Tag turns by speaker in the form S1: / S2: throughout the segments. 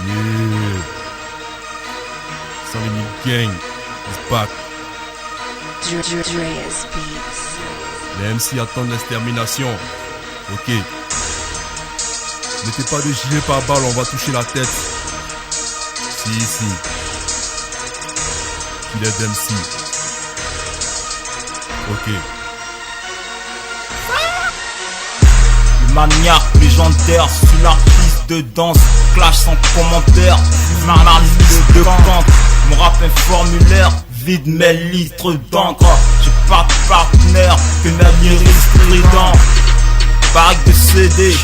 S1: Yeah. Sans limite gang is back.
S2: Dreas Beats.
S1: Les MC attendent l'extermination. Ok. Mettez pas de gilet par balle, on va toucher la tête. Si. Qu'il est d'MC. Ok.
S3: Maniaque légendaire sur la piste de danse, clash sans commentaire, ma liste de camp, mon rap est formulaire, vide mes litres d'encre, j'ai pas de partenaire que mes lyrics stridents, Paris de CD,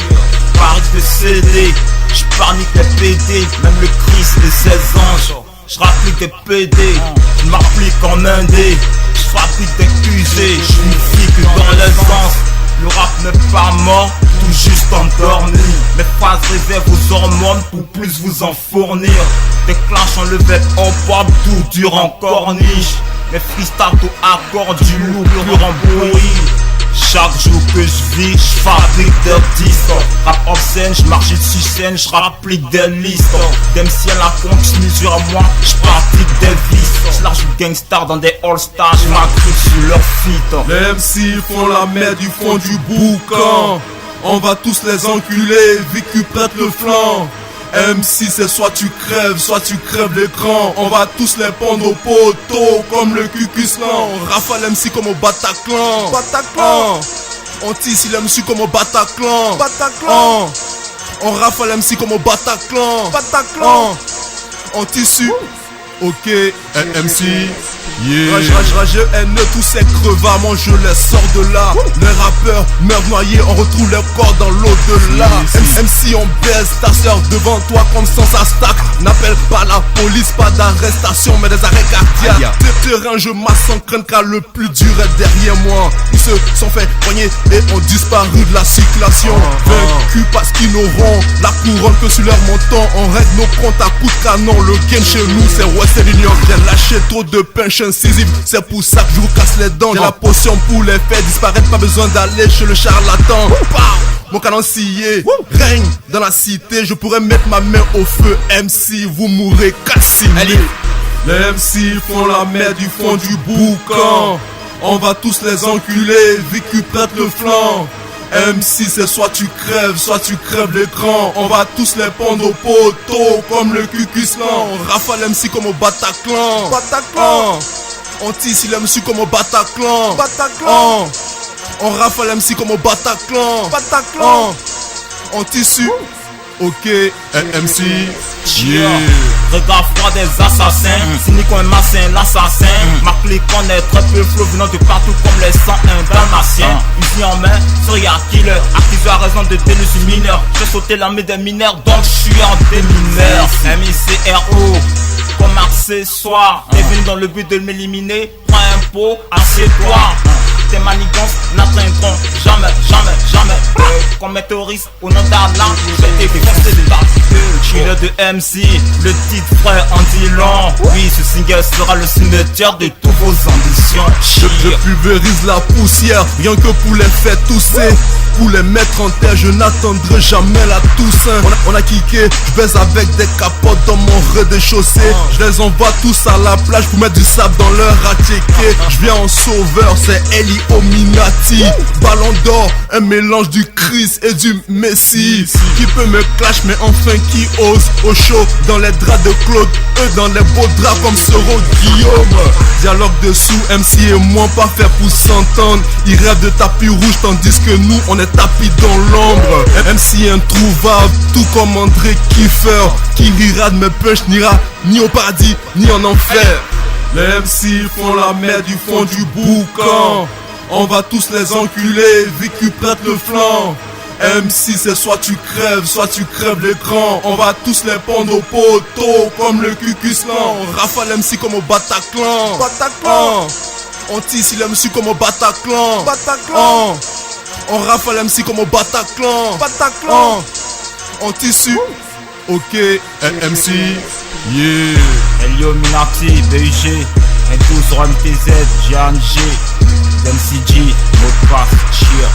S3: j'panique les PD, même le Christ des 16 anges, j'rapplique des PD, j'm'applique en indé, j'fabrique des QG, j'unifie que dans les sens. Le rap n'est pas mort, tout juste endormi. Mes phrases réservent aux hormones pour plus vous en fournir. Des clashs en level en pop, tout dur en corniche. Mes freestyles tout accord, du lourd pur en bruit. Chaque jour que je vis, je fabrique des disques. Rap obscène, je marche sur scène, je rapplique des listes. D'MC à la compte, je mesure à moi, je pratique des vices. Je large gangstar dans des all-stars, je m'accroche sur leur feat.
S1: Les MC font la merde du fond du boucan. On va tous les enculer, vécu prête le flanc. MC c'est soit tu crèves l'écran. On va tous les pendre au poteau comme le Cucuslan. Rafale MC comme au Bataclan. On tisse l'MC comme au Bataclan. On rafale MC comme au Bataclan. On tissu. Ok, MC, yeah. Rageux, haineux, tous ces crevards, moi je les sors de là. Les rappeurs meurent noyés, on retrouve leur corps dans l'au-delà. MC, on baisse ta soeur devant toi comme sans sa stack. N'appelle pas la police, pas d'arrestation, mais des arrêts cardiaques. Terrain, je masse sans crainte car le plus dur est derrière moi. Ils se sont fait poigner et ont disparu de la circulation. Vaincus parce qu'ils n'auront la couronne que sur leur menton. On règle nos comptes à coups de canon. Le game chez nous, c'est c'est l'union. J'ai lâché trop de punch incisive, c'est pour ça que je vous casse les dents. J'ai la potion pour les faire disparaître, pas besoin d'aller chez le charlatan. Mon canon scié règne dans la cité, je pourrais mettre ma main au feu. MC, vous mourrez calcinés. Les MC font la merde du fond du boucan. On va tous les enculer, vécu prête le flanc. MC c'est soit tu crèves l'écran. On va tous les pendre au poteau comme le Cucuslan. Rafale MC comme au Bataclan. On tisse l'MC comme au Bataclan. On rafale MC comme au Bataclan. On tissu. Ok, MC, yeah.
S3: Regard froid des assassins, cynique comme un massin, l'assassin. Ma clique en est très peu flow venant de partout comme les 101 dalmatiens. Unis en main, serial killer, accusé à raison de délit sur mineur. J'ai sauté l'armée des mineurs, donc je suis un démineur. MICRO, comme accessoire. T'es venu dans le but de m'éliminer, prends un pot, assieds-toi. Tes manigances n'atteindront jamais. Comme mes terroristes au nom d'Allah, je vais t'effacer de particules. Je suis le de MC, le titre frère en dit long. Oui, ce single sera le cimetière de toutes vos ambitions.
S1: Je pulvérise la poussière, rien que pour les faire tousser. Pour les mettre en terre, je n'attendrai jamais la Toussaint. On a kické, je baise avec des capotes dans mon rez-de-chaussée. Je les envoie tous à la plage pour mettre du sable dans leur attiqué. Je viens en sauveur, c'est Eli Ominati. Ballon d'or, un mélange du Christ et du Messie. Qui peut me clash, mais enfin qui ose. Au chaud, dans les draps de Claude, eux dans les beaux draps comme Soro Guillaume. Dialogue dessous, MC et moi pas fait pour s'entendre. Ils rêvent de tapis rouge tandis que nous on est tapis dans l'ombre. MC introuvable, tout comme André Kiefer. Qui rira de mes punch n'ira ni au paradis ni en enfer. Les MC font la merde du fond du boucan. On va tous les enculer, vécu prête le flanc. MC c'est soit tu crèves l'écran. On va tous les pendre au poteau comme le Cucuslan. Rafale MC comme au Bataclan. On tisse l'MC comme au Bataclan. On rafale MC comme au Bataclan. On tissu. Ok, MC, yeah.
S3: Elio Minati, BUG, N12 sur MTZ, GNG, MCG, mot de passe, cheer.